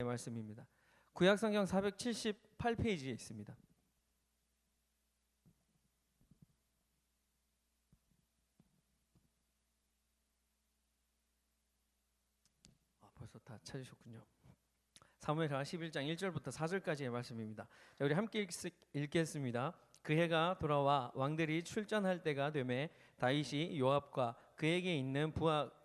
말씀입니다. 구약성경 478페이지에 있습니다. 벌써 다 찾으셨군요. 사무엘하 11장 1절부터 4절까지의 말씀입니다. 자, 우리 함께 읽겠습니다. 그 해가 돌아와 왕들이 출전할 때가 되매 다윗이 요압과 그에게 있는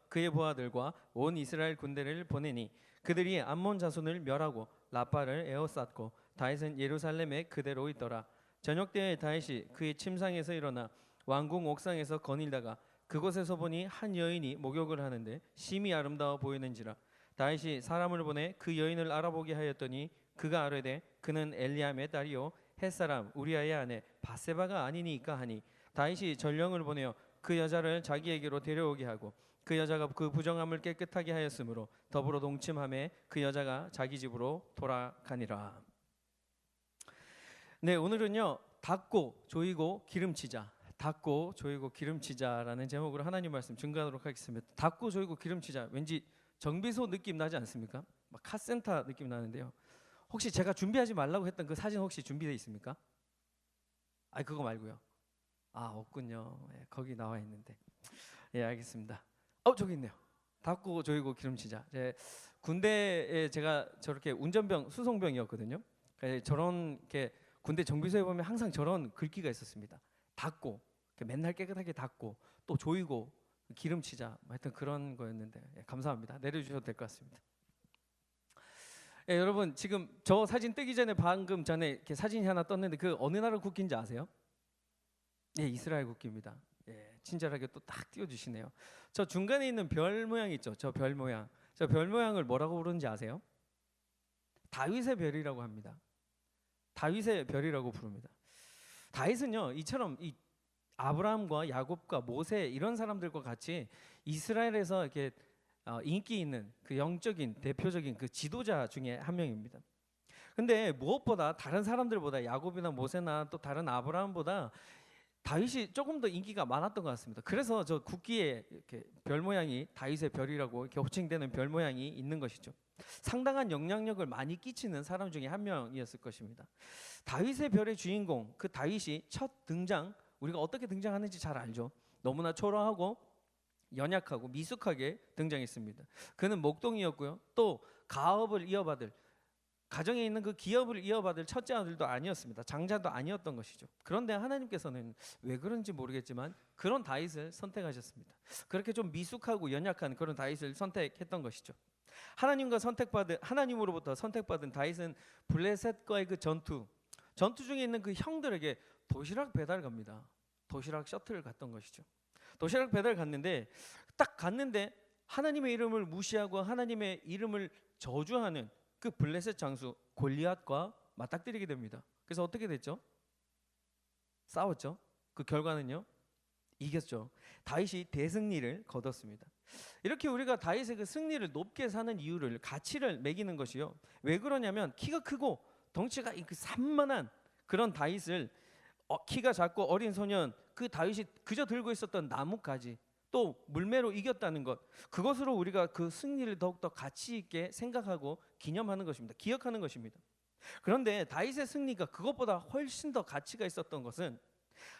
그의 부하들과 온 이스라엘 군대를 보내니 그들이 암몬 자손을 멸하고 라빠를 에워쌌고 다윗은 예루살렘에 그대로 있더라. 저녁 때에 다윗이 그의 침상에서 일어나 왕궁 옥상에서 거닐다가 그곳에서 보니 한 여인이 목욕을 하는데 심히 아름다워 보이는지라. 다윗이 사람을 보내 그 여인을 알아보게 하였더니 그가 아뢰되 그는 엘리암의 딸이요 햇사람 우리아의 아내 바세바가 아니니까 하니 다윗이 전령을 보내어 그 여자를 자기에게로 데려오게 하고 그 여자가 그 부정함을 깨끗하게 하였으므로 더불어 동침함에 그 여자가 자기 집으로 돌아가니라. 네, 오늘은요 닦고 조이고 기름치자, 닦고 조이고 기름치자라는 제목으로 하나님 말씀 증거하도록 하겠습니다. 닦고 조이고 기름치자, 왠지 정비소 느낌 나지 않습니까? 막 카센터 느낌 나는데요. 혹시 제가 준비하지 말라고 했던 그 사진 혹시 준비되어 있습니까? 아니 그거 말고요. 아 없군요. 예, 거기 나와 있는데. 예, 알겠습니다. 저기 있네요. 닦고 조이고 기름치자. 군대에 제가 저렇게 운전병 수송병이었거든요. 저런 게 군대 정비소에 보면 항상 저런 글귀가 있었습니다. 닦고 맨날 깨끗하게 닦고 또 조이고 기름치자, 하여튼 그런 거였는데 감사합니다. 내려주셔도 될 것 같습니다. 여러분 지금 저 사진 뜨기 전에 방금 전에 이렇게 사진이 하나 떴는데 그 어느 나라 국기인지 아세요? 예, 이스라엘 국기입니다. 예, 친절하게 또 딱 띄워주시네요. 저 중간에 있는 별 모양 있죠? 저 별 모양. 저 별 모양을 뭐라고 부르는지 아세요? 다윗의 별이라고 합니다. 다윗의 별이라고 부릅니다. 다윗은요, 이처럼 이 아브라함과 야곱과 모세 이런 사람들과 같이 이스라엘에서 이렇게 인기 있는 그 영적인 대표적인 그 지도자 중에 한 명입니다. 근데 무엇보다 다른 사람들보다 야곱이나 모세나 또 다른 아브라함보다 다윗이 조금 더 인기가 많았던 것 같습니다. 그래서 저 국기에 이렇게 별 모양이 다윗의 별이라고 이렇게 호칭되는 별 모양이 있는 것이죠. 상당한 영향력을 많이 끼치는 사람 중에 한 명이었을 것입니다. 다윗의 별의 주인공 그 다윗이 첫 등장, 우리가 어떻게 등장하는지 잘 알죠. 너무나 초라하고 연약하고 미숙하게 등장했습니다. 그는 목동이었고요. 또 가업을 이어받을, 가정에 있는 그 기업을 이어받을 첫째 아들도 아니었습니다. 장자도 아니었던 것이죠. 그런데 하나님께서는 왜 그런지 모르겠지만 그런 다윗을 선택하셨습니다. 그렇게 좀 미숙하고 연약한 그런 다윗을 선택했던 것이죠. 하나님으로부터 선택받은 다윗은 블레셋과의 그 전투 중에 있는 그 형들에게 도시락 배달 갑니다. 도시락 셔틀을 갔던 것이죠. 도시락 배달 갔는데 딱 갔는데 하나님의 이름을 무시하고 하나님의 이름을 저주하는 그 블레셋 장수 골리앗과 맞닥뜨리게 됩니다. 그래서 어떻게 됐죠? 싸웠죠. 그 결과는요? 이겼죠. 다윗이 대승리를 거뒀습니다. 이렇게 우리가 다윗의 그 승리를 높게 사는 이유를, 가치를 매기는 것이요. 왜 그러냐면 키가 크고 덩치가 그 산만한 그런 다윗을 키가 작고 어린 소년 그 다윗이 그저 들고 있었던 나뭇가지 또 물매로 이겼다는 것, 그것으로 우리가 그 승리를 더욱더 가치 있게 생각하고 기념하는 것입니다. 기억하는 것입니다. 그런데 다윗의 승리가 그것보다 훨씬 더 가치가 있었던 것은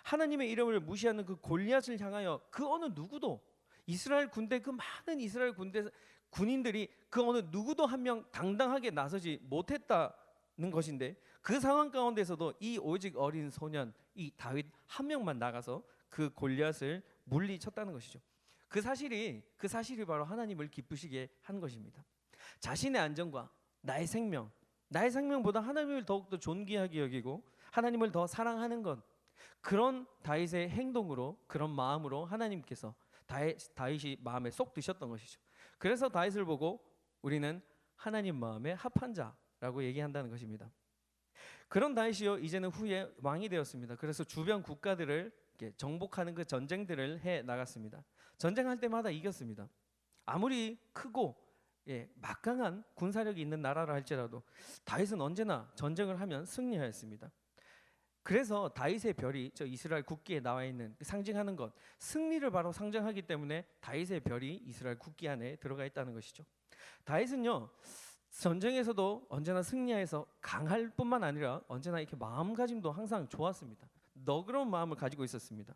하나님의 이름을 무시하는 그 골리앗을 향하여 그 어느 누구도 이스라엘 군대, 그 많은 이스라엘 군대 군인들이 그 어느 누구도 한 명 당당하게 나서지 못했다는 것인데, 그 상황 가운데서도 이 오직 어린 소년 이 다윗 한 명만 나가서 그 골리앗을 물리쳤다는 것이죠. 그 사실이 바로 하나님을 기쁘시게 한 것입니다. 자신의 안전과 나의 생명보다 하나님을 더욱더 존귀하게 여기고 하나님을 더 사랑하는 것, 그런 다윗의 행동으로, 그런 마음으로 하나님께서 다윗이 마음에 쏙 드셨던 것이죠. 그래서 다윗을 보고 우리는 하나님 마음에 합한 자라고 얘기한다는 것입니다. 그런 다윗이요, 이제는 후에 왕이 되었습니다. 그래서 주변 국가들을 정복하는 그 전쟁들을 해 나갔습니다. 전쟁할 때마다 이겼습니다. 아무리 크고 막강한 군사력이 있는 나라라 할지라도 다윗은 언제나 전쟁을 하면 승리하였습니다. 그래서 다윗의 별이 저 이스라엘 국기에 나와 있는 상징하는 것, 승리를 바로 상징하기 때문에 다윗의 별이 이스라엘 국기 안에 들어가 있다는 것이죠. 다윗은요, 전쟁에서도 언제나 승리해서 강할 뿐만 아니라 언제나 이렇게 마음가짐도 항상 좋았습니다. 너그러운 마음을 가지고 있었습니다.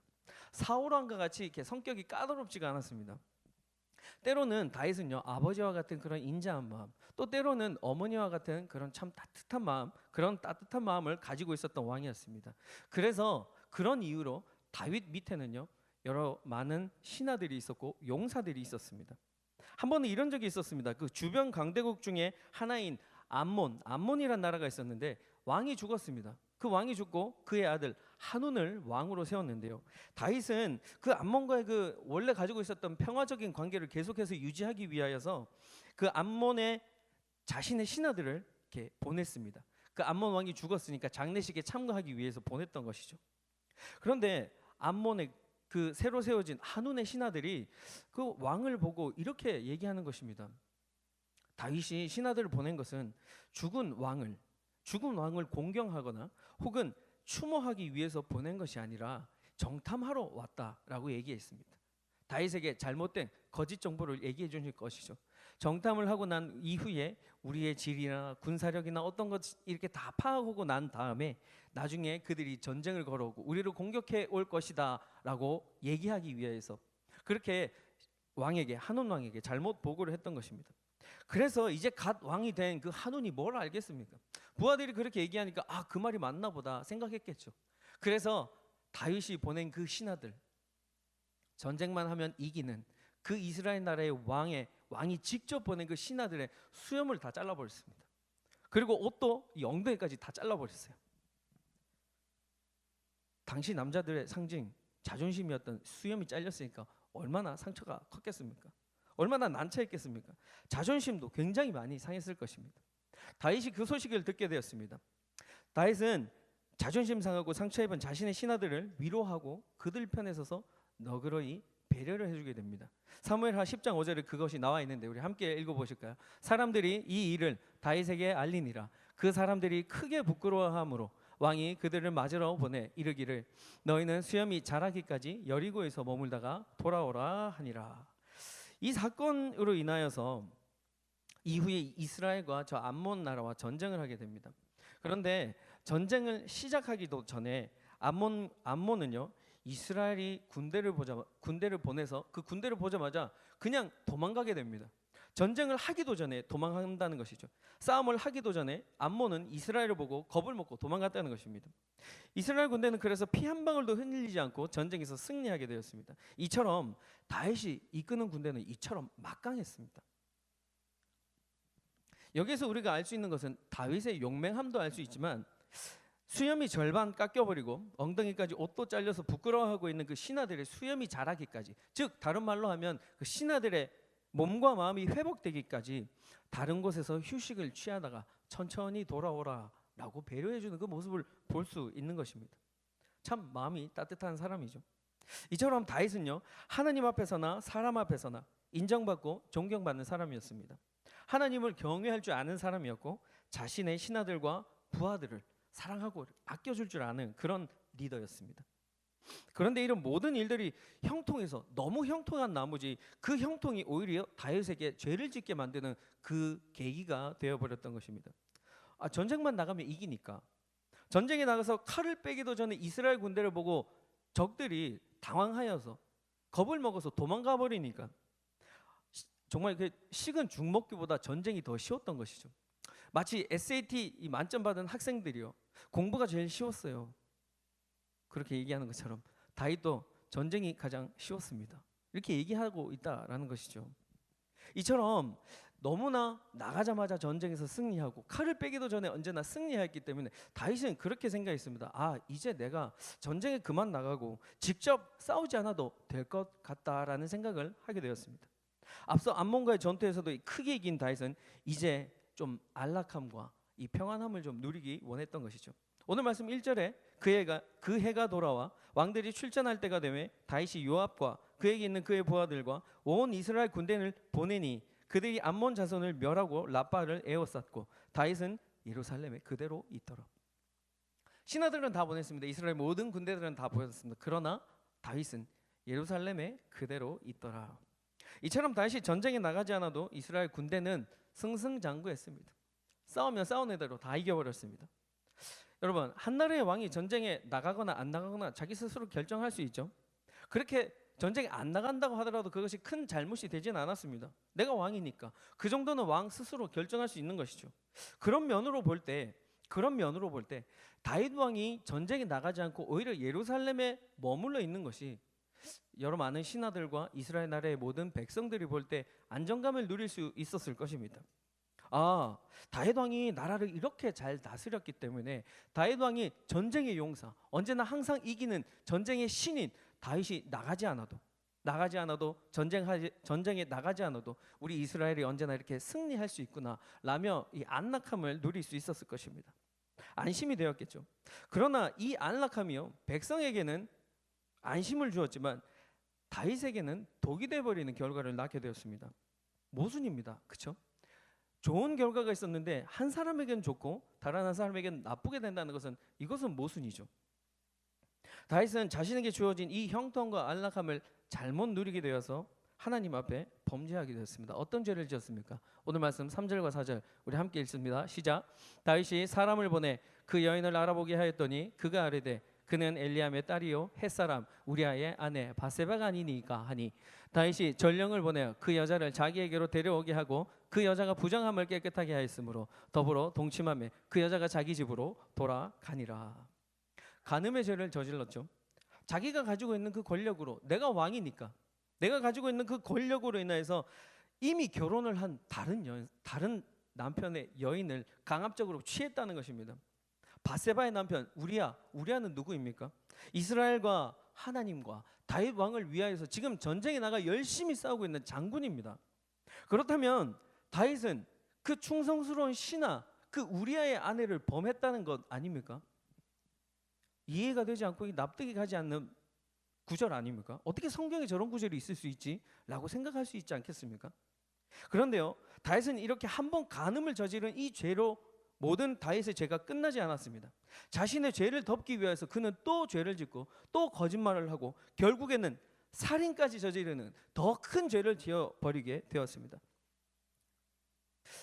사울 왕과 같이 이렇게 성격이 까다롭지가 않았습니다. 때로는 다윗은요, 아버지와 같은 그런 인자한 마음, 또 때로는 어머니와 같은 그런 참 따뜻한 마음, 그런 따뜻한 마음을 가지고 있었던 왕이었습니다. 그래서 그런 이유로 다윗 밑에는요, 여러 많은 신하들이 있었고 용사들이 있었습니다. 한 번은 이런 적이 있었습니다. 그 주변 강대국 중에 하나인 암몬이란 나라가 있었는데 왕이 죽었습니다. 그 왕이 죽고 그의 아들 한운을 왕으로 세웠는데요. 다윗은 그 암몬과의 그 원래 가지고 있었던 평화적인 관계를 계속해서 유지하기 위하여서 그 암몬의 자신의 신하들을 이렇게 보냈습니다. 그 암몬 왕이 죽었으니까 장례식에 참가하기 위해서 보냈던 것이죠. 그런데 암몬의 그 새로 세워진 한운의 신하들이 그 왕을 보고 이렇게 얘기하는 것입니다. 다윗이 신하들을 보낸 것은 죽은 왕을 공경하거나 혹은 추모하기 위해서 보낸 것이 아니라 정탐하러 왔다라고 얘기했습니다. 다윗에게 잘못된 거짓 정보를 얘기해 주실 것이죠. 정탐을 하고 난 이후에 우리의 질이나 군사력이나 어떤 것 이렇게 다 파악하고 난 다음에 나중에 그들이 전쟁을 걸어오고 우리를 공격해 올 것이다라고 얘기하기 위해서 그렇게 한운 왕에게 잘못 보고를 했던 것입니다. 그래서 이제 갓 왕이 된 그 한운이 뭘 알겠습니까? 부하들이 그렇게 얘기하니까 그 말이 맞나 보다 생각했겠죠. 그래서 다윗이 보낸 그 신하들, 전쟁만 하면 이기는 그 이스라엘 나라의 왕이 직접 보낸 그 신하들의 수염을 다 잘라버렸습니다. 그리고 옷도 엉덩이까지 다 잘라버렸어요. 당시 남자들의 상징, 자존심이었던 수염이 잘렸으니까 얼마나 상처가 컸겠습니까? 얼마나 난처했겠습니까? 자존심도 굉장히 많이 상했을 것입니다. 다윗이 그 소식을 듣게 되었습니다. 다윗은 자존심 상하고 상처 입은 자신의 신하들을 위로하고 그들 편에 서서 너그러이 배려를 해주게 됩니다. 사무엘하 10장 5절에 그것이 나와 있는데 우리 함께 읽어보실까요? 사람들이 이 일을 다윗에게 알리니라. 그 사람들이 크게 부끄러워함으로 왕이 그들을 맞으러 보내 이르기를 너희는 수염이 자라기까지 여리고에서 머물다가 돌아오라 하니라. 이 사건으로 인하여서 이후에 이스라엘과 저 암몬 나라와 전쟁을 하게 됩니다. 그런데 전쟁을 시작하기도 전에 암몬은요 이스라엘이 군대를 보내서 그 군대를 보자마자 그냥 도망가게 됩니다. 전쟁을 하기도 전에 도망간다는 것이죠. 싸움을 하기도 전에 암몬은 이스라엘을 보고 겁을 먹고 도망갔다는 것입니다. 이스라엘 군대는 그래서 피 한 방울도 흔들리지 않고 전쟁에서 승리하게 되었습니다. 이처럼 다윗이 이끄는 군대는 이처럼 막강했습니다. 여기서 우리가 알 수 있는 것은 다윗의 용맹함도 알 수 있지만 수염이 절반 깎여버리고 엉덩이까지 옷도 잘려서 부끄러워하고 있는 그 신하들의 수염이 자라기까지, 즉 다른 말로 하면 그 신하들의 몸과 마음이 회복되기까지 다른 곳에서 휴식을 취하다가 천천히 돌아오라 라고 배려해주는 그 모습을 볼 수 있는 것입니다. 참 마음이 따뜻한 사람이죠. 이처럼 다윗은요 하나님 앞에서나 사람 앞에서나 인정받고 존경받는 사람이었습니다. 하나님을 경외할 줄 아는 사람이었고 자신의 신하들과 부하들을 사랑하고 아껴줄 줄 아는 그런 리더였습니다. 그런데 이런 모든 일들이 형통해서 너무 형통한 나머지 그 형통이 오히려 다윗에게 죄를 짓게 만드는 그 계기가 되어버렸던 것입니다. 전쟁만 나가면 이기니까 전쟁에 나가서 칼을 빼기도 전에 이스라엘 군대를 보고 적들이 당황하여서 겁을 먹어서 도망가 버리니까 정말 그 식은 죽 먹기보다 전쟁이 더 쉬웠던 것이죠. 마치 SAT 만점 받은 학생들이요 공부가 제일 쉬웠어요. 그렇게 얘기하는 것처럼 다윗도 전쟁이 가장 쉬웠습니다. 이렇게 얘기하고 있다라는 것이죠. 이처럼 너무나 나가자마자 전쟁에서 승리하고 칼을 빼기도 전에 언제나 승리했기 때문에 다윗은 그렇게 생각했습니다. 이제 내가 전쟁에 그만 나가고 직접 싸우지 않아도 될 것 같다라는 생각을 하게 되었습니다. 앞서 암몬과의 전투에서도 크게 이긴 다윗은 이제 좀 안락함과 이 평안함을 좀 누리기 원했던 것이죠. 오늘 말씀 1절에 그 해가 돌아와 왕들이 출전할 때가 되매 다윗이 요압과 그에게 있는 그의 부하들과 온 이스라엘 군대를 보내니 그들이 암몬 자손을 멸하고 라빠를 에워쌌고 다윗은 예루살렘에 그대로 있더라. 신하들은 다 보냈습니다. 이스라엘 모든 군대들은 다 보냈습니다. 그러나 다윗은 예루살렘에 그대로 있더라. 이처럼 다시 전쟁에 나가지 않아도 이스라엘 군대는 승승장구했습니다. 싸우면 싸우는 대로 다 이겨버렸습니다. 여러분, 한 나라의 왕이 전쟁에 나가거나 안 나가거나 자기 스스로 결정할 수 있죠. 그렇게 전쟁에 안 나간다고 하더라도 그것이 큰 잘못이 되지는 않았습니다. 내가 왕이니까 그 정도는 왕 스스로 결정할 수 있는 것이죠. 그런 면으로 볼 때 다윗 왕이 전쟁에 나가지 않고 오히려 예루살렘에 머물러 있는 것이 여러 많은 신하들과 이스라엘 나라의 모든 백성들이 볼 때 안정감을 누릴 수 있었을 것입니다. 아, 다윗 왕이 나라를 이렇게 잘 다스렸기 때문에 다윗 왕이 전쟁의 용사, 언제나 항상 이기는 전쟁의 신인 다윗이 나가지 않아도 전쟁에 나가지 않아도 우리 이스라엘이 언제나 이렇게 승리할 수 있구나 라며 이 안락함을 누릴 수 있었을 것입니다. 안심이 되었겠죠. 그러나 이 안락함이요, 백성에게는 안심을 주었지만 다윗에게는 독이 되어버리는 결과를 낳게 되었습니다. 모순입니다. 그렇죠? 좋은 결과가 있었는데 한 사람에게는 좋고 다른 한 사람에게는 나쁘게 된다는 것은 이것은 모순이죠. 다윗은 자신에게 주어진 이 형통과 안락함을 잘못 누리게 되어서 하나님 앞에 범죄하게 되었습니다. 어떤 죄를 지었습니까? 오늘 말씀 3절과 4절 우리 함께 읽습니다. 시작. 다윗이 사람을 보내 그 여인을 알아보게 하였더니 그가 아뢰되 그는 엘리암의 딸이요 햇사람 우리아의 아내 바세바가 아니니까 하니 다윗이 전령을 보내어 그 여자를 자기에게로 데려오게 하고 그 여자가 부정함을 깨끗하게 하였으므로 더불어 동침하며 그 여자가 자기 집으로 돌아가니라. 간음의 죄를 저질렀죠. 자기가 가지고 있는 그 권력으로, 내가 왕이니까 내가 가지고 있는 그 권력으로 인해서 이미 결혼을 한 다른 남편의 여인을 강압적으로 취했다는 것입니다. 바세바의 남편 우리아는 누구입니까? 이스라엘과 하나님과 다윗 왕을 위하여서 지금 전쟁에 나가 열심히 싸우고 있는 장군입니다. 그렇다면 다윗은 그 충성스러운 신하 그 우리아의 아내를 범했다는 것 아닙니까? 이해가 되지 않고 납득이 가지 않는 구절 아닙니까? 어떻게 성경에 저런 구절이 있을 수 있지? 라고 생각할 수 있지 않겠습니까? 그런데요, 다윗은 이렇게 한 번 간음을 저지른 이 죄로 모든 다윗의 죄가 끝나지 않았습니다. 자신의 죄를 덮기 위해서 그는 또 죄를 짓고 또 거짓말을 하고 결국에는 살인까지 저지르는 더 큰 죄를 지어버리게 되었습니다.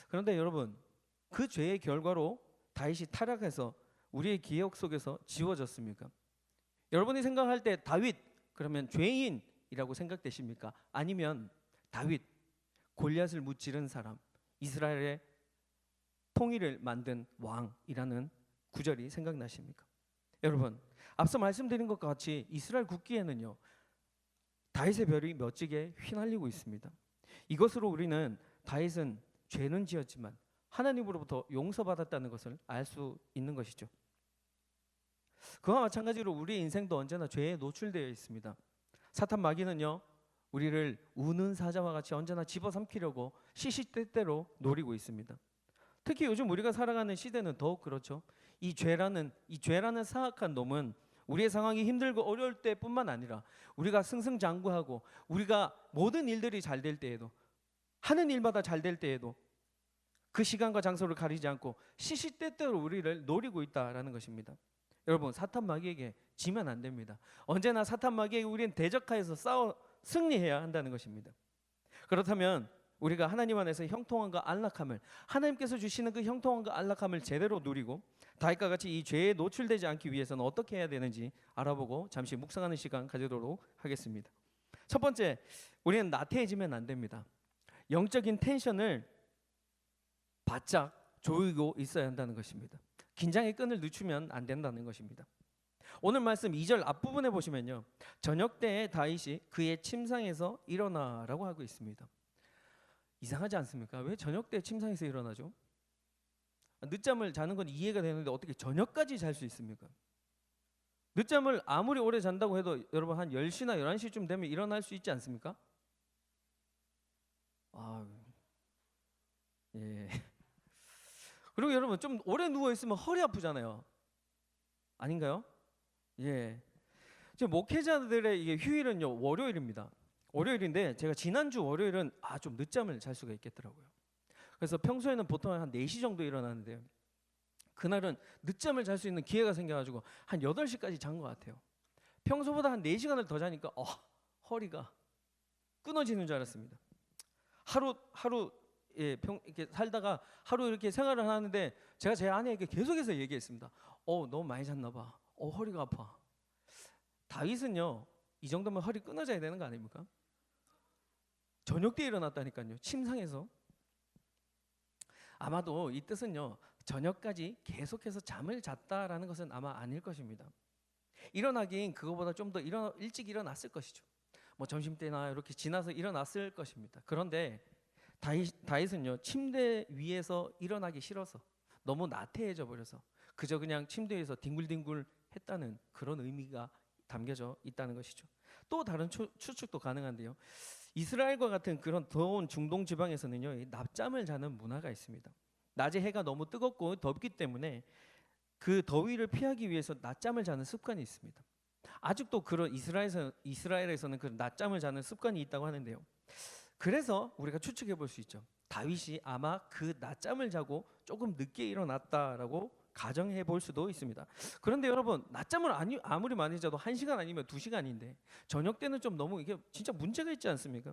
그런데 여러분, 그 죄의 결과로 다윗이 타락해서 우리의 기억 속에서 지워졌습니까? 여러분이 생각할 때 다윗 그러면 죄인이라고 생각되십니까? 아니면 다윗 골리앗을 무찌른 사람, 이스라엘의 통일을 만든 왕이라는 구절이 생각나십니까? 여러분, 앞서 말씀드린 것과 같이 이스라엘 국기에는요 다윗의 별이 멋지게 휘날리고 있습니다. 이것으로 우리는 다윗은 죄는 지었지만 하나님으로부터 용서받았다는 것을 알 수 있는 것이죠. 그와 마찬가지로 우리의 인생도 언제나 죄에 노출되어 있습니다. 사탄 마귀는요 우리를 우는 사자와 같이 언제나 집어삼키려고 시시때때로 노리고 있습니다. 특히 요즘 우리가 살아가는 시대는 더욱 그렇죠. 이 죄라는 사악한 놈은 우리의 상황이 힘들고 어려울 때뿐만 아니라 우리가 승승장구하고 우리가 모든 일들이 잘 될 때에도, 하는 일마다 잘 될 때에도 그 시간과 장소를 가리지 않고 시시때때로 우리를 노리고 있다라는 것입니다. 여러분, 사탄 마귀에게 지면 안 됩니다. 언제나 사탄 마귀에게 우리는 대적하여서 싸워 승리해야 한다는 것입니다. 그렇다면 우리가 하나님 안에서 형통함과 안락함을, 하나님께서 주시는 그 형통함과 안락함을 제대로 누리고 다윗과 같이 이 죄에 노출되지 않기 위해서는 어떻게 해야 되는지 알아보고 잠시 묵상하는 시간 가지도록 하겠습니다. 첫 번째, 우리는 나태해지면 안 됩니다. 영적인 텐션을 바짝 조이고 있어야 한다는 것입니다. 긴장의 끈을 늦추면 안 된다는 것입니다. 오늘 말씀 2절 앞부분에 보시면요, 저녁 때에 다윗이 그의 침상에서 일어나라고 하고 있습니다. 이상하지 않습니까? 왜 저녁 때 침상에서 일어나죠? 늦잠을 자는 건 이해가 되는데 어떻게 저녁까지 잘 수 있습니까? 늦잠을 아무리 오래 잔다고 해도 여러분 한 10시나 11시쯤 되면 일어날 수 있지 않습니까? 예. 그리고 여러분 좀 오래 누워 있으면 허리 아프잖아요. 아닌가요? 예. 지금 목회자들의 이게 휴일은요 월요일입니다. 월요일인데 제가 지난주 월요일은 좀 늦잠을 잘 수가 있겠더라고요. 그래서 평소에는 보통 한 4시 정도 일어나는데요, 그날은 늦잠을 잘 수 있는 기회가 생겨가지고 한 8시까지 잔 것 같아요. 평소보다 한 4시간을 더 자니까 허리가 끊어지는 줄 알았습니다. 하루 이렇게 살다가 하루 이렇게 생활을 하는데 제가 제 아내에게 계속해서 얘기했습니다. 너무 많이 잤나 봐. 허리가 아파. 다윗은요, 이 정도면 허리 끊어져야 되는 거 아닙니까? 저녁 때 일어났다니까요. 침상에서. 아마도 이 뜻은요, 저녁까지 계속해서 잠을 잤다라는 것은 아마 아닐 것입니다. 일어나긴 그거보다 좀 더 일찍 일어났을 것이죠. 뭐 점심 때나 이렇게 지나서 일어났을 것입니다. 그런데 다윗은요, 침대 위에서 일어나기 싫어서 너무 나태해져 버려서 그저 그냥 침대 위에서 뒹굴뒹굴 했다는 그런 의미가 담겨져 있다는 것이죠. 또 다른 추측도 가능한데요. 이스라엘과 같은 그런 더운 중동 지방에서는요, 이 낮잠을 자는 문화가 있습니다. 낮에 해가 너무 뜨겁고 덥기 때문에 그 더위를 피하기 위해서 낮잠을 자는 습관이 있습니다. 아직도 그런 이스라엘에서는 그 낮잠을 자는 습관이 있다고 하는데요. 그래서 우리가 추측해 볼 수 있죠. 다윗이 아마 그 낮잠을 자고 조금 늦게 일어났다라고 가정해 볼 수도 있습니다. 그런데 여러분, 낮잠을 아무리 많이 자도 1시간 아니면 2시간인데 저녁 때는 좀 너무 이게 진짜 문제가 있지 않습니까?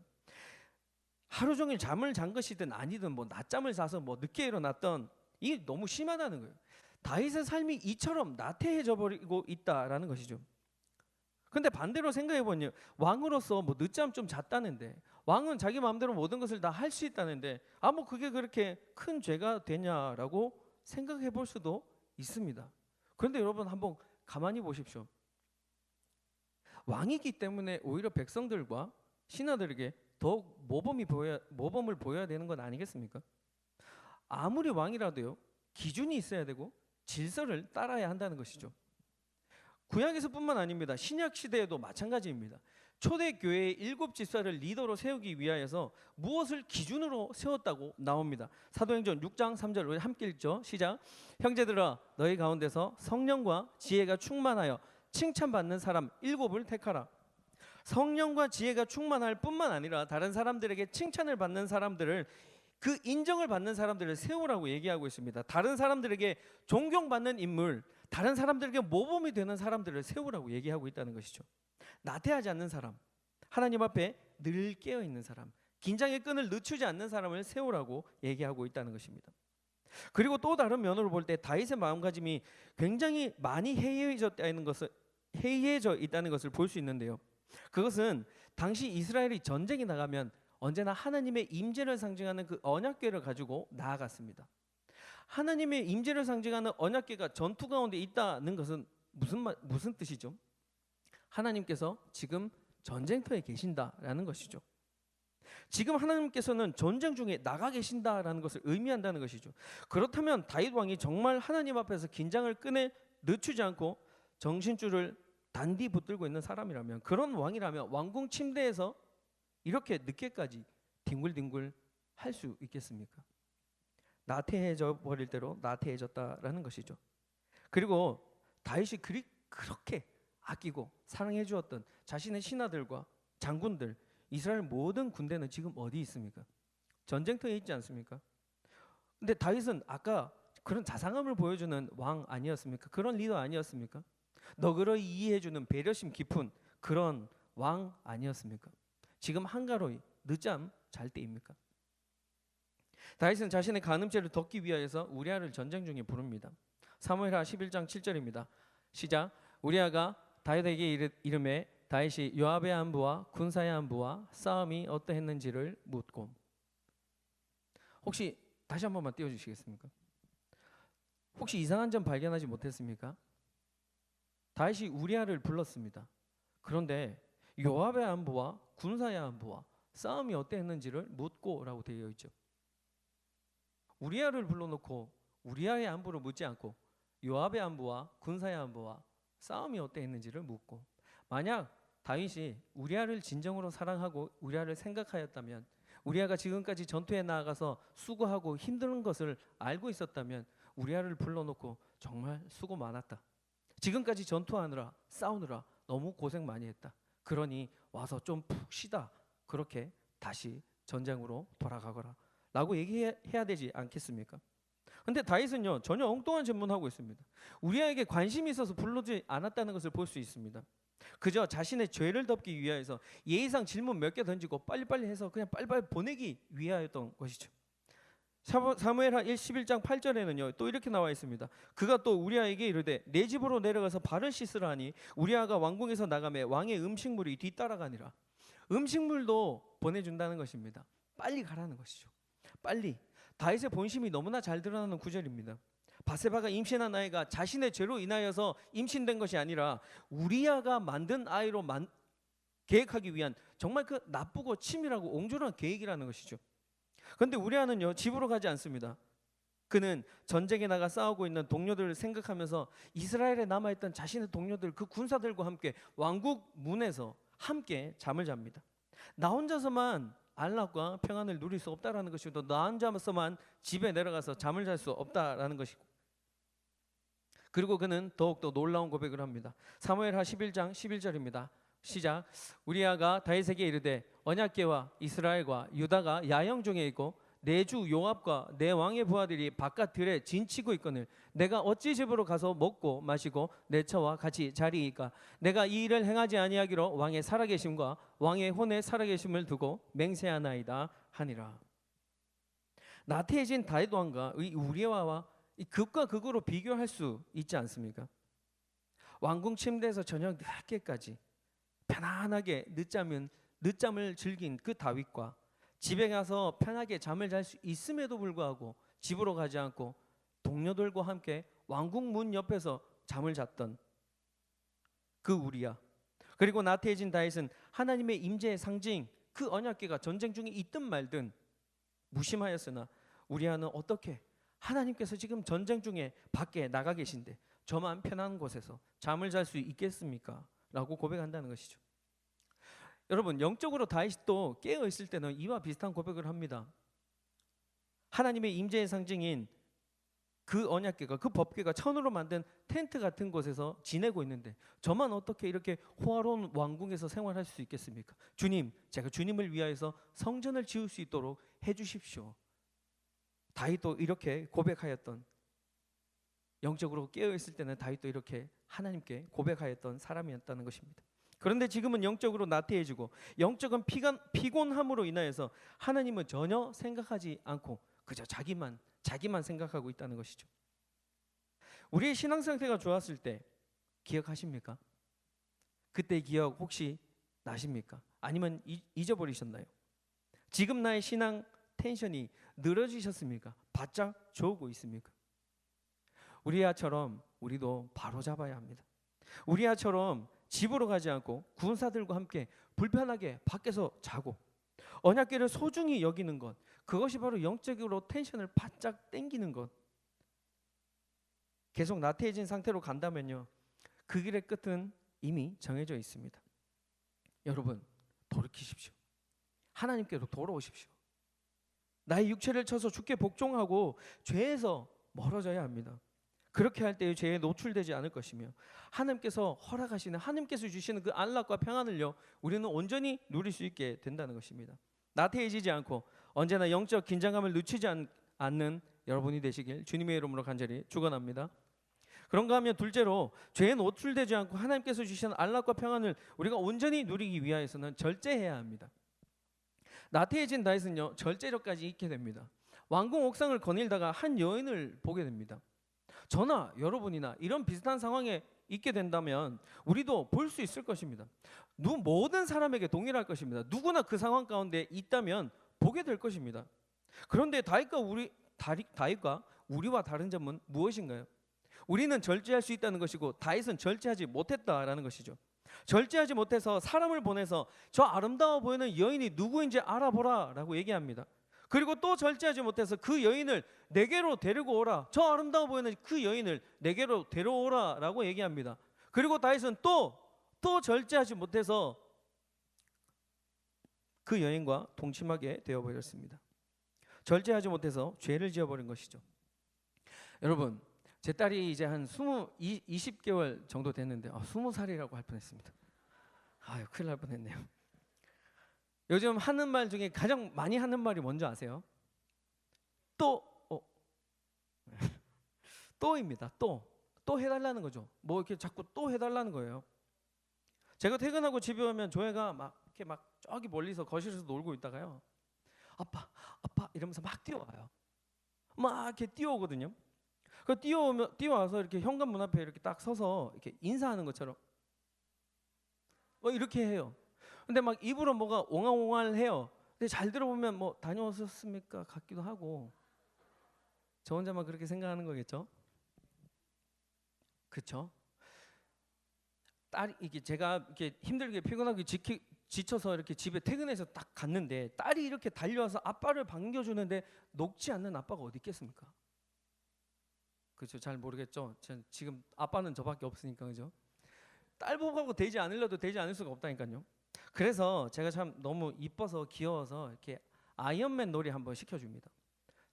하루 종일 잠을 잔 것이든 아니든 뭐 낮잠을 자서 뭐 늦게 일어났던 이게 너무 심하다는 거예요. 다윗의 삶이 이처럼 나태해져 버리고 있다라는 것이죠. 근데 반대로 생각해 보면 왕으로서 뭐 늦잠 좀 잤다는데, 왕은 자기 마음대로 모든 것을 다 할 수 있다는데 뭐 그게 그렇게 큰 죄가 되냐라고 생각해 볼 수도 있습니다. 그런데 여러분, 한번 가만히 보십시오. 왕이기 때문에 오히려 백성들과 신하들에게 더욱 모범을 보여야 되는 건 아니겠습니까? 아무리 왕이라도요, 기준이 있어야 되고 질서를 따라야 한다는 것이죠. 구약에서뿐만 아닙니다. 신약 시대에도 마찬가지입니다. 초대교회의 7집사를 리더로 세우기 위하여서 무엇을 기준으로 세웠다고 나옵니다. 사도행전 6장 3절, 우리 함께 읽죠. 시작. 형제들아, 너희 가운데서 성령과 지혜가 충만하여 칭찬받는 사람 7을 택하라. 성령과 지혜가 충만할 뿐만 아니라 다른 사람들에게 칭찬을 받는 사람들을, 그 인정을 받는 사람들을 세우라고 얘기하고 있습니다. 다른 사람들에게 존경받는 인물, 다른 사람들에게 모범이 되는 사람들을 세우라고 얘기하고 있다는 것이죠. 나태하지 않는 사람, 하나님 앞에 늘 깨어 있는 사람, 긴장의 끈을 늦추지 않는 사람을 세우라고 얘기하고 있다는 것입니다. 그리고 또 다른 면으로 볼 때 다윗의 마음가짐이 굉장히 많이 해이해져 있다는 것을 볼 수 있는데요. 그것은 당시 이스라엘이 전쟁에 나가면 언제나 하나님의 임재를 상징하는 그 언약궤를 가지고 나아갔습니다. 하나님의 임재를 상징하는 언약궤가 전투 가운데 있다는 것은 무슨 뜻이죠? 하나님께서 지금 전쟁터에 계신다라는 것이죠. 지금 하나님께서는 전쟁 중에 나가 계신다라는 것을 의미한다는 것이죠. 그렇다면 다윗 왕이 정말 하나님 앞에서 긴장을 끈에 늦추지 않고 정신줄을 단디 붙들고 있는 사람이라면, 그런 왕이라면 왕궁 침대에서 이렇게 늦게까지 뒹굴뒹굴 할 수 있겠습니까? 나태해져 버릴 대로 나태해졌다라는 것이죠. 그리고 다윗이 그렇게 아끼고 사랑해 주었던 자신의 신하들과 장군들, 이스라엘 모든 군대는 지금 어디 있습니까? 전쟁터에 있지 않습니까? 근데 다윗은 아까 그런 자상함을 보여주는 왕 아니었습니까? 그런 리더 아니었습니까? 너그러이 이해해주는 배려심 깊은 그런 왕 아니었습니까? 지금 한가로이 늦잠 잘 때입니까? 다윗은 자신의 간음죄를 덮기 위하여서 우리아를 전쟁 중에 부릅니다. 사무엘하 11장 7절입니다. 시작. 우리아가 다윗에게 이르매 다윗이 요압의 안부와 군사의 안부와 싸움이 어떠했는지를 묻고. 혹시 다시 한 번만 띄워주시겠습니까? 혹시 이상한 점 발견하지 못했습니까? 다윗이 우리아를 불렀습니다. 그런데 요압의 안부와 군사의 안부와 싸움이 어떠했는지를 묻고라고 되어 있죠. 우리아를 불러놓고 우리아의 안부를 묻지 않고 요압의 안부와 군사의 안부와 싸움이 어떠했는지를 묻고, 만약 다윗이 우리아를 진정으로 사랑하고 우리아를 생각하였다면, 우리아가 지금까지 전투에 나아가서 수고하고 힘든 것을 알고 있었다면 우리아를 불러놓고 정말 수고 많았다, 지금까지 전투하느라 싸우느라 너무 고생 많이 했다, 그러니 와서 좀 푹 쉬다, 그렇게 다시 전장으로 돌아가거라 라고 얘기해야 되지 않겠습니까? 근데 다윗은요, 전혀 엉뚱한 질문을 하고 있습니다. 우리에게 관심이 있어서 부르지 않았다는 것을 볼 수 있습니다. 그저 자신의 죄를 덮기 위하여서 예의상 질문 몇 개 던지고 빨리빨리 해서 그냥 빨리빨리 보내기 위하였던 것이죠. 사무엘하 11장 8절에는요 또 이렇게 나와 있습니다. 그가 또 우리아에게 이르되 내 집으로 내려가서 발을 씻으라 하니 우리아가 왕궁에서 나가매 왕의 음식물이 뒤따라가니라. 음식물도 보내준다는 것입니다. 빨리 가라는 것이죠. 빨리. 다윗의 본심이 너무나 잘 드러나는 구절입니다. 바세바가 임신한 아이가 자신의 죄로 인하여서 임신된 것이 아니라 우리아가 만든 아이로 계획하기 위한 정말 그 나쁘고 치밀하고 옹졸한 계획이라는 것이죠. 그런데 우리아는요 집으로 가지 않습니다. 그는 전쟁에 나가 싸우고 있는 동료들을 생각하면서 이스라엘에 남아있던 자신의 동료들 그 군사들과 함께 왕국 문에서 함께 잠을 잡니다. 나 혼자서만 안락과 평안을 누릴 수 없다라는 것이고 나 혼자서만 집에 내려가서 잠을 잘 수 없다라는 것이고, 그리고 그는 더욱더 놀라운 고백을 합니다. 사무엘하 11장 11절입니다. 시작. 우리아가 다윗에게 이르되 언약궤와 이스라엘과 유다가 야영 중에 있고 내 주 요압과 내 왕의 부하들이 바깥 들에 진치고 있거늘 내가 어찌 집으로 가서 먹고 마시고 내 처와 같이 자리이까. 내가 이 일을 행하지 아니하기로 왕의 살아계심과 왕의 혼의 살아계심을 두고 맹세하나이다 하니라. 나태해진 다윗 왕과 우리아와 극과 극으로 비교할 수 있지 않습니까? 왕궁 침대에서 저녁 늦게까지 편안하게 늦잠을 즐긴 그 다윗과 집에 가서 편하게 잠을 잘 수 있음에도 불구하고 집으로 가지 않고 동료들과 함께 왕궁 문 옆에서 잠을 잤던 그 우리아, 그리고 나태해진 다윗은 하나님의 임재의 상징 그 언약궤가 전쟁 중에 있든 말든 무심하였으나 우리아는 어떻게 하나님께서 지금 전쟁 중에 밖에 나가 계신데 저만 편한 곳에서 잠을 잘 수 있겠습니까? 라고 고백한다는 것이죠. 여러분, 영적으로 다윗이 또 깨어 있을 때는 이와 비슷한 고백을 합니다. 하나님의 임재의 상징인 그 언약궤가, 그 법궤가 천으로 만든 텐트 같은 곳에서 지내고 있는데 저만 어떻게 이렇게 호화로운 왕궁에서 생활할 수 있겠습니까? 주님, 제가 주님을 위하여서 성전을 지을 수 있도록 해주십시오. 다윗도 이렇게 고백하였던, 영적으로 깨어 있을 때는 다윗도 이렇게 하나님께 고백하였던 사람이었다는 것입니다. 그런데 지금은 영적으로 나태해지고 영적인 피곤함으로 인하여서 하나님은 전혀 생각하지 않고 그저 자기만 생각하고 있다는 것이죠. 우리의 신앙 상태가 좋았을 때 기억하십니까? 그때 기억 혹시 나십니까? 아니면 잊어버리셨나요? 지금 나의 신앙 텐션이 늘어지셨습니까? 바짝 좋고 있습니까? 우리아처럼 우리도 바로 잡아야 합니다. 우리아처럼 집으로 가지 않고 군사들과 함께 불편하게 밖에서 자고 언약궤를 소중히 여기는 것, 그것이 바로 영적으로 텐션을 바짝 땡기는 것. 계속 나태해진 상태로 간다면요, 그 길의 끝은 이미 정해져 있습니다. 여러분, 돌이키십시오. 하나님께로 돌아오십시오. 나의 육체를 쳐서 주께 복종하고 죄에서 멀어져야 합니다. 그렇게 할 때 죄에 노출되지 않을 것이며 하나님께서 허락하시는, 하나님께서 주시는 그 안락과 평안을요 우리는 온전히 누릴 수 있게 된다는 것입니다. 나태해지지 않고 언제나 영적 긴장감을 늦추지 않는 여러분이 되시길 주님의 이름으로 간절히 축원합니다. 그런가 하면 둘째로, 죄에 노출되지 않고 하나님께서 주시는 안락과 평안을 우리가 온전히 누리기 위하여서는 절제해야 합니다. 나태해진 다윗은요 절제력까지 잃게 됩니다. 왕궁 옥상을 거닐다가 한 여인을 보게 됩니다. 저나 여러분이나 이런 비슷한 상황에 있게 된다면 우리도 볼 수 있을 것입니다. 모든 사람에게 동일할 것입니다. 누구나 그 상황 가운데 있다면 보게 될 것입니다. 그런데 다윗과 우리와 다른 점은 무엇인가요? 우리는 절제할 수 있다는 것이고 다윗은 절제하지 못했다라는 것이죠. 절제하지 못해서 사람을 보내서 저 아름다워 보이는 여인이 누구인지 알아보라 라고 얘기합니다. 그리고 또 절제하지 못해서 그 여인을 내게로 데리고 오라, 저 아름다워 보이는 그 여인을 내게로 데려오라 라고 얘기합니다. 그리고 다윗은 또 절제하지 못해서 그 여인과 동침하게 되어버렸습니다. 절제하지 못해서 죄를 지어버린 것이죠. 여러분, 제 딸이 이제 한 20개월 정도 됐는데 20살이라고 할 뻔했습니다. 아유, 큰일 날 뻔했네요. 요즘 하는 말 중에 가장 많이 하는 말이 뭔지 아세요? 또입니다. 또 해달라는 거죠. 뭐 이렇게 자꾸 또 해달라는 거예요. 제가 퇴근하고 집에 오면 조회가 막 이렇게 막 저기 멀리서 거실에서 놀고 있다가요, 아빠 아빠 이러면서 막 뛰어와요. 막 이렇게 뛰어오거든요. 그 뛰어와서 이렇게 현관문 앞에 이렇게 딱 서서 이렇게 인사하는 것처럼 이렇게 해요. 근데 막 입으로 뭐가 옹알옹알해요. 근데 잘 들어보면 뭐 다녀오셨습니까 같기도 하고, 저 혼자만 그렇게 생각하는 거겠죠? 그렇죠? 딸이 이게 제가 이렇게 힘들게 피곤하게 지쳐서 이렇게 집에 퇴근해서 딱 갔는데 딸이 이렇게 달려와서 아빠를 반겨주는데 녹지 않는 아빠가 어디 있겠습니까? 그렇죠? 잘 모르겠죠? 지금 아빠는 저밖에 없으니까, 그죠? 딸 보고 되지 않으려도 되지 않을 수가 없다니까요. 그래서 제가 참 너무 이뻐서 귀여워서 이렇게 아이언맨 놀이 한번 시켜줍니다.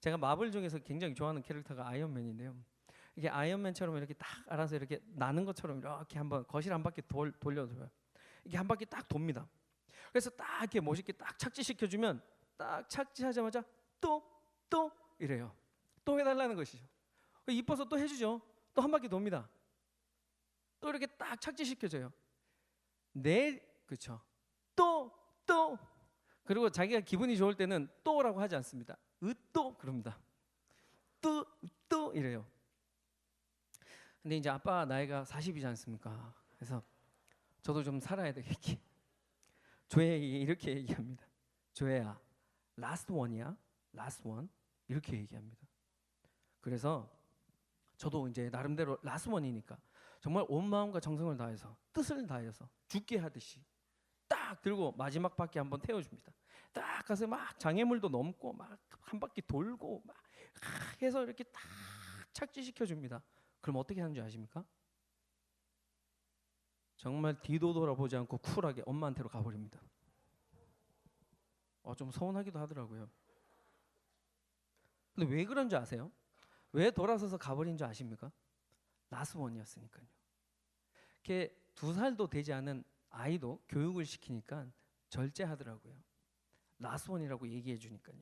제가 마블 중에서 굉장히 좋아하는 캐릭터가 아이언맨인데요. 이게 아이언맨처럼 이렇게 딱 알아서 이렇게 나는 것처럼 이렇게 한번 거실 한 바퀴 돌려줘요. 이게 한 바퀴 딱 돕니다. 그래서 딱 이렇게 멋있게 딱 착지시켜주면 딱 착지하자마자 또 이래요. 또 해달라는 것이죠. 이뻐서 또 해주죠. 또 한 바퀴 돕니다. 또 이렇게 딱 착지시켜줘요. 그렇죠. 또 그리고 자기가 기분이 좋을 때는 또라고 하지 않습니다. 또 그럽니다. 또 이래요. 근데 이제 아빠 나이가 40이지 않습니까? 그래서 저도 좀 살아야 되겠기. 조회에게 이렇게 얘기합니다. 조회야, 라스트 원이야, 라스트 원 이렇게 얘기합니다. 그래서 저도 이제 나름대로 라스트 원이니까 정말 온 마음과 정성을 다해서 뜻을 다해서 죽게 하듯이 딱 들고 마지막 바퀴 한번 태워줍니다. 딱 가서 막 장애물도 넘고 막 한 바퀴 돌고 막 해서 이렇게 딱 착지시켜 줍니다. 그럼 어떻게 하는 줄 아십니까? 정말 뒤도 돌아보지 않고 쿨하게 엄마한테로 가버립니다. 좀 서운하기도 하더라고요. 근데 왜 그런 줄 아세요? 왜 돌아서서 가버린 줄 아십니까? 라스원이었으니까요. 이렇게 2살도 되지 않은 아이도 교육을 시키니까 절제하더라고요. 라스원이라고 얘기해 주니까요.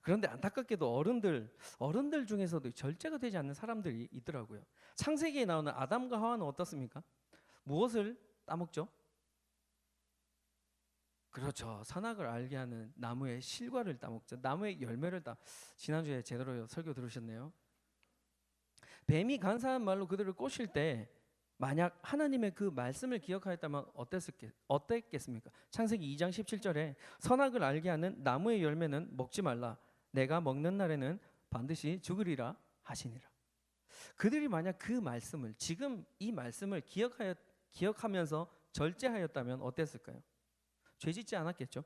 그런데 안타깝게도 어른들 중에서도 절제가 되지 않는 사람들이 있더라고요. 창세기에 나오는 아담과 하와는 어떻습니까? 무엇을 따먹죠? 그렇죠. 선악을 알게 하는 나무의 실과를 따먹죠. 나무의 열매를 지난주에 제대로 설교 들으셨네요. 뱀이 간사한 말로 그들을 꼬실 때 만약 하나님의 그 말씀을 기억하였다면 어땠겠습니까? 창세기 2장 17절에 선악을 알게 하는 나무의 열매는 먹지 말라. 내가 먹는 날에는 반드시 죽으리라 하시니라. 그들이 만약 그 말씀을 지금 이 말씀을 기억하면서 절제하였다면 어땠을까요? 죄짓지 않았겠죠.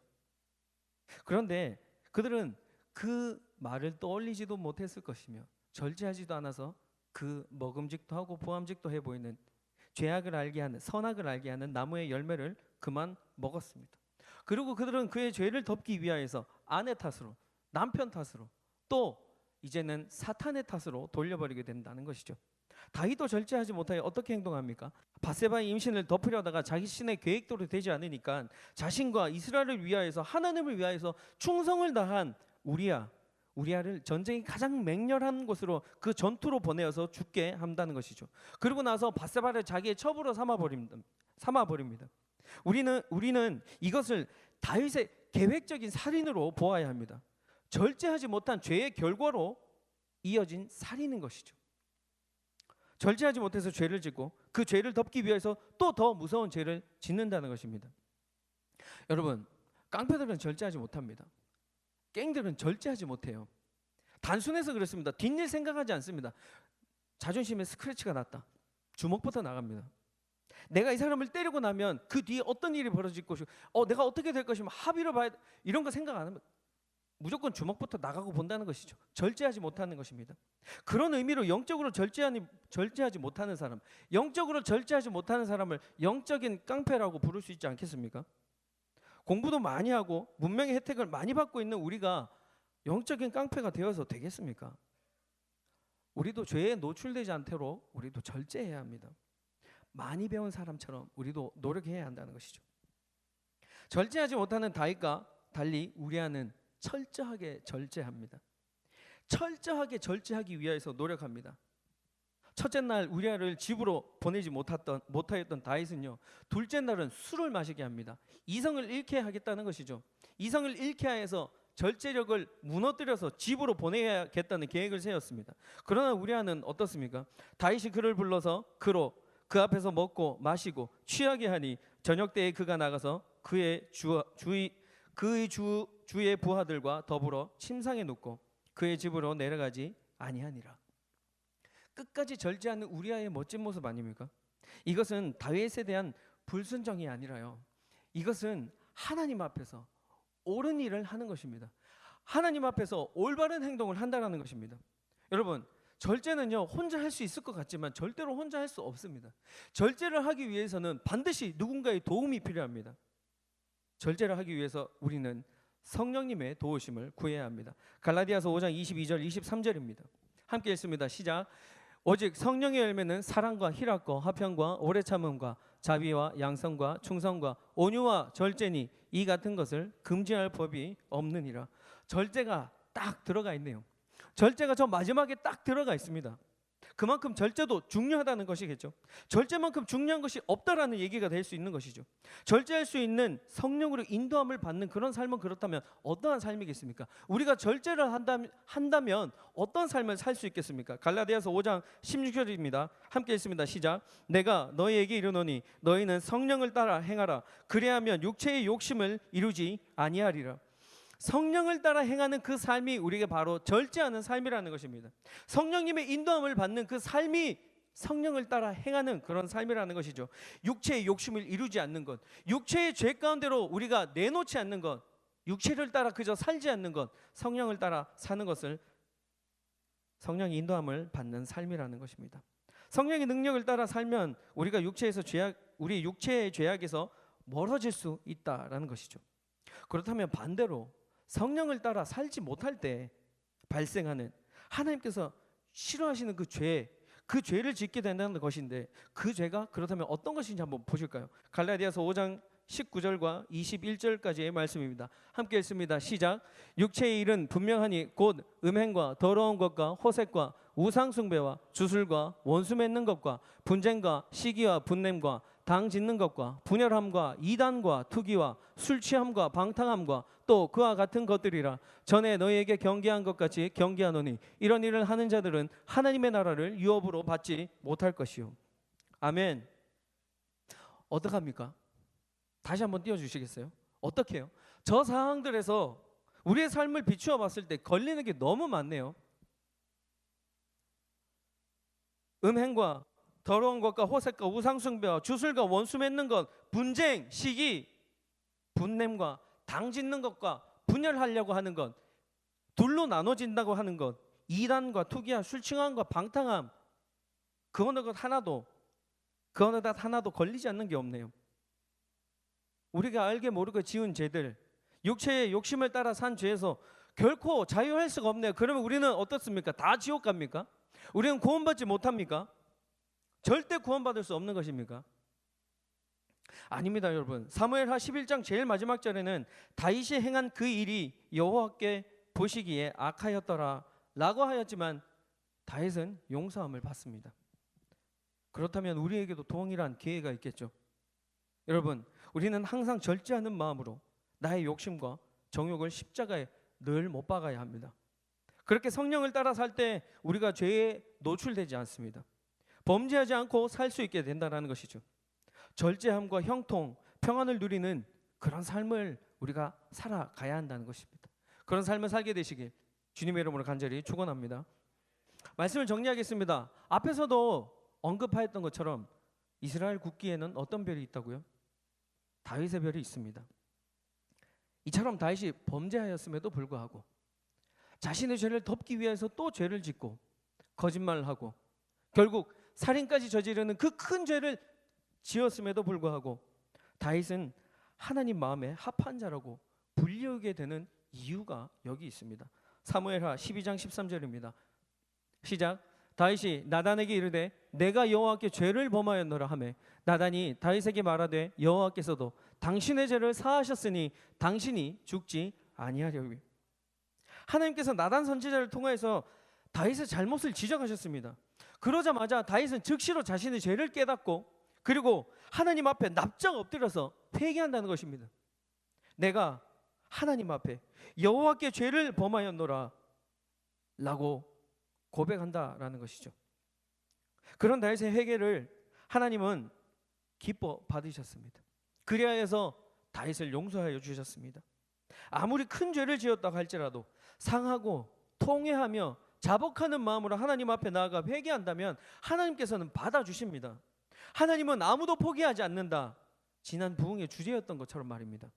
그런데 그들은 그 말을 떠올리지도 못했을 것이며 절제하지도 않아서 그 먹음직도 하고 보암직도 해 보이는 죄악을 알게 하는 선악을 알게 하는 나무의 열매를 그만 먹었습니다. 그리고 그들은 그의 죄를 덮기 위하여서 아내 탓으로, 남편 탓으로, 또 이제는 사탄의 탓으로 돌려버리게 된다는 것이죠. 다윗도 절제하지 못하여 어떻게 행동합니까? 밧세바의 임신을 덮으려다가 자기 신의 계획대로 되지 않으니까 자신과 이스라엘을 위하여서 하나님을 위하여서 충성을 다한 우리아를 전쟁이 가장 맹렬한 곳으로 그 전투로 보내어서 죽게 한다는 것이죠. 그리고 나서 밧세바를 자기의 첩으로 삼아버립니다. 우리는 이것을 다윗의 계획적인 살인으로 보아야 합니다. 절제하지 못한 죄의 결과로 이어진 살인인 것이죠. 절제하지 못해서 죄를 짓고 그 죄를 덮기 위해서 또 더 무서운 죄를 짓는다는 것입니다. 여러분, 깡패들은 절제하지 못합니다. 갱들은 절제하지 못해요. 단순해서 그렇습니다. 뒷일 생각하지 않습니다. 자존심에 스크래치가 났다. 주먹부터 나갑니다. 내가 이 사람을 때리고 나면 그 뒤에 어떤 일이 벌어질 것이고 내가 어떻게 될 것이며 합의를 봐야 돼. 이런 거 생각 안 하면 무조건 주먹부터 나가고 본다는 것이죠. 절제하지 못하는 것입니다. 그런 의미로 영적으로 절제하지 못하는 사람, 영적으로 절제하지 못하는 사람을 영적인 깡패라고 부를 수 있지 않겠습니까? 공부도 많이 하고 문명의 혜택을 많이 받고 있는 우리가 영적인 깡패가 되어서 되겠습니까? 우리도 죄에 노출되지 않도록 우리도 절제해야 합니다. 많이 배운 사람처럼 우리도 노력해야 한다는 것이죠. 절제하지 못하는 다윗과 달리 우리아는 철저하게 절제합니다. 철저하게 절제하기 위해서 노력합니다. 첫째 날 우리아를 집으로 보내지 못하였던 다윗은요, 둘째 날은 술을 마시게 합니다. 이성을 잃게 하겠다는 것이죠. 이성을 잃게 해서 절제력을 무너뜨려서 집으로 보내야겠다는 계획을 세웠습니다. 그러나 우리아는 어떻습니까? 다윗이 그를 불러서 그 앞에서 먹고 마시고 취하게 하니 저녁 때에 그가 나가서 그의 주의 부하들과 더불어 침상에 눕고 그의 집으로 내려가지 아니하니라. 끝까지 절제하는 우리아의 멋진 모습 아닙니까? 이것은 다윗에 대한 불순종이 아니라요, 이것은 하나님 앞에서 옳은 일을 하는 것입니다. 하나님 앞에서 올바른 행동을 한다는 것입니다. 여러분, 절제는요, 혼자 할 수 있을 것 같지만 절대로 혼자 할 수 없습니다. 절제를 하기 위해서는 반드시 누군가의 도움이 필요합니다. 절제를 하기 위해서 우리는 성령님의 도우심을 구해야 합니다. 갈라디아서 5장 22절 23절입니다. 함께 읽습니다. 시작. 오직 성령의 열매는 사랑과 희락과 화평과 오래 참음과 자비와 양성과 충성과 온유와 절제니 이 같은 것을 금지할 법이 없느니라. 절제가 딱 들어가 있네요. 절제가 저 마지막에 딱 들어가 있습니다. 그만큼 절제도 중요하다는 것이겠죠. 절제만큼 중요한 것이 없다라는 얘기가 될 수 있는 것이죠. 절제할 수 있는 성령으로 인도함을 받는 그런 삶은 그렇다면 어떠한 삶이겠습니까? 우리가 절제를 한다면 어떤 삶을 살 수 있겠습니까? 갈라디아서 5장 16절입니다. 함께 읽습니다. 시작. 내가 너희에게 이르노니 너희는 성령을 따라 행하라. 그래야면 육체의 욕심을 이루지 아니하리라. 성령을 따라 행하는 그 삶이 우리에게 바로 절제하는 삶이라는 것입니다. 성령님의 인도함을 받는 그 삶이 성령을 따라 행하는 그런 삶이라는 것이죠. 육체의 욕심을 이루지 않는 것, 육체의 죄 가운데로 우리가 내놓지 않는 것, 육체를 따라 그저 살지 않는 것, 성령을 따라 사는 것을 성령의 인도함을 받는 삶이라는 것입니다. 성령의 능력을 따라 살면 우리가 우리 육체의 죄악에서 멀어질 수 있다라는 것이죠. 그렇다면 반대로 성령을 따라 살지 못할 때 발생하는 하나님께서 싫어하시는 그 죄를 짓게 된다는 것인데, 그 죄가 그렇다면 어떤 것인지 한번 보실까요? 갈라디아서 5장 19절과 21절까지의 말씀입니다. 함께 읽습니다. 시작. 육체의 일은 분명하니 곧 음행과 더러운 것과 호색과 우상 숭배와 주술과 원수 맺는 것과 분쟁과 시기와 분냄과 당 짓는 것과 분열함과 이단과 투기와 술 취함과 방탕함과 또 그와 같은 것들이라. 전에 너희에게 경계한 것 같이 경계하노니 이런 일을 하는 자들은 하나님의 나라를 유업으로 받지 못할 것이요. 아멘. 어떡합니까? 다시 한번 띄워주시겠어요? 어떻게 해요? 저 상황들에서 우리의 삶을 비추어 봤을 때 걸리는 게 너무 많네요. 음행과 더러운 것과 호색과 우상숭배와 주술과 원수 맺는 것, 분쟁, 시기, 분냄과 당 짓는 것과 분열하려고 하는 것, 둘로 나눠진다고 하는 것, 이단과 투기와 술 취함과 방탕함, 그 어느 것 하나도 걸리지 않는 게 없네요. 우리가 알게 모르게 지은 죄들, 육체의 욕심을 따라 산 죄에서 결코 자유할 수가 없네요. 그러면 우리는 어떻습니까? 다 지옥 갑니까? 우리는 구원받지 못합니까? 절대 구원받을 수 없는 것입니까? 아닙니다, 여러분. 사무엘하 11장 제일 마지막 절에는 다윗이 행한 그 일이 여호와께 보시기에 악하였더라 라고 하였지만 다윗은 용서함을 받습니다. 그렇다면 우리에게도 동일한 기회가 있겠죠. 여러분, 우리는 항상 절제하는 마음으로 나의 욕심과 정욕을 십자가에 늘 못 박아야 합니다. 그렇게 성령을 따라 살 때 우리가 죄에 노출되지 않습니다. 범죄하지 않고 살 수 있게 된다는 것이죠. 절제함과 형통, 평안을 누리는 그런 삶을 우리가 살아가야 한다는 것입니다. 그런 삶을 살게 되시길 주님의 이름으로 간절히 축원합니다. 말씀을 정리하겠습니다. 앞에서도 언급하였던 것처럼 이스라엘 국기에는 어떤 별이 있다고요? 다윗의 별이 있습니다. 이처럼 다윗이 범죄하였음에도 불구하고 자신의 죄를 덮기 위해서 또 죄를 짓고 거짓말을 하고 결국 살인까지 저지르는 그 큰 죄를 지었음에도 불구하고 다윗은 하나님 마음에 합한 자라고 불리우게 되는 이유가 여기 있습니다. 사무엘하 12장 13절입니다. 시작. 다윗이 나단에게 이르되 내가 여호와께 죄를 범하였노라 하매 나단이 다윗에게 말하되 여호와께서도 당신의 죄를 사하셨으니 당신이 죽지 아니하려고. 하나님께서 나단 선지자를 통해서 다윗의 잘못을 지적하셨습니다. 그러자마자 다윗은 즉시로 자신의 죄를 깨닫고 그리고 하나님 앞에 납작 엎드려서 회개한다는 것입니다. 내가 하나님 앞에 여호와께 죄를 범하였노라 라고 고백한다라는 것이죠. 그런 다윗의 회개를 하나님은 기뻐 받으셨습니다. 그리하여서 다윗을 용서하여 주셨습니다. 아무리 큰 죄를 지었다고 할지라도 상하고 통회하며 자복하는 마음으로 하나님 앞에 나아가 회개한다면 하나님께서는 받아주십니다. 하나님은 아무도 포기하지 않는다. 지난 부흥의 주제였던 것처럼 말입니다.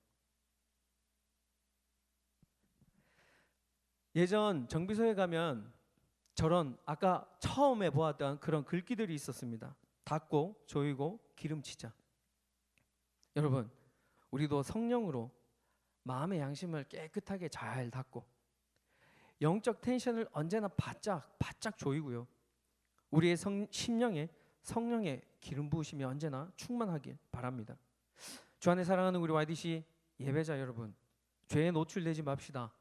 예전 정비소에 가면 저런 아까 처음에 보았던 그런 글귀들이 있었습니다. 닦고 조이고 기름치자. 여러분, 우리도 성령으로 마음의 양심을 깨끗하게 잘 닦고 영적 텐션을 언제나 바짝 조이고요. 우리의 심령에 성령의 기름 부으심이 언제나 충만하길 바랍니다. 주 안에 사랑하는 우리 YDC 예배자 여러분, 죄에 노출되지 맙시다.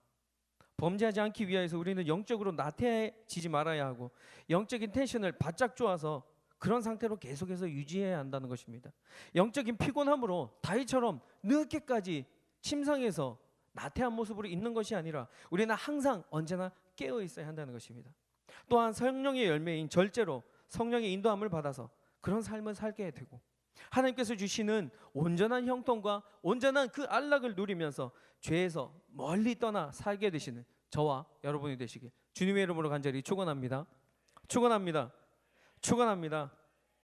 범죄하지 않기 위해서 우리는 영적으로 나태해지지 말아야 하고 영적인 텐션을 바짝 쪼아서 그런 상태로 계속해서 유지해야 한다는 것입니다. 영적인 피곤함으로 다윗처럼 늦게까지 침상에서 나태한 모습으로 있는 것이 아니라 우리는 항상 언제나 깨어 있어야 한다는 것입니다. 또한 성령의 열매인 절제로 성령의 인도함을 받아서 그런 삶을 살게 되고 하나님께서 주시는 온전한 형통과 온전한 그 안락을 누리면서 죄에서 멀리 떠나 살게 되시는 저와 여러분이 되시길 주님의 이름으로 간절히 축원합니다. 축원합니다. 축원합니다.